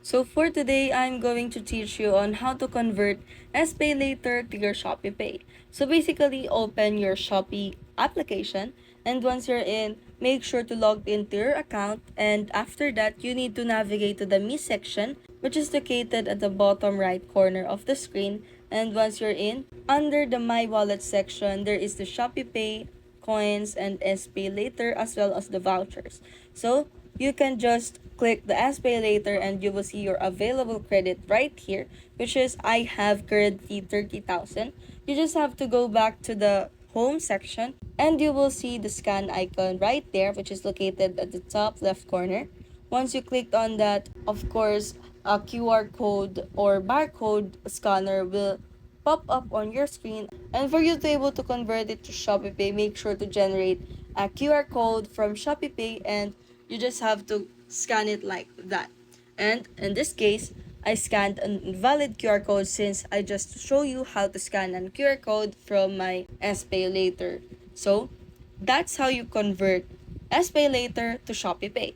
So for today, I'm going to teach you on how to convert SPayLater to your ShopeePay. So basically, open your Shopee application, and once you're in, make sure to log into your account, and after that, you need to navigate to the Me section, which is located at the bottom right corner of the screen. And once you're in, under the My Wallet section, there is the ShopeePay, coins, and SPayLater, as well as the vouchers. So you can just click the SPayLater and you will see your available credit right here, which is I have currently 30,000. You just have to go back to the home section and you will see the scan icon right there, which is located at the top left corner. Once you clicked on that, of course, a QR code or barcode scanner will pop up on your screen. And for you to be able to convert it to ShopeePay, make sure to generate a QR code from ShopeePay, and you just have to scan it like that. And in this case, I scanned an invalid QR code since I just show you how to scan an QR code from my SPayLater. So that's how you convert SPayLater to ShopeePay.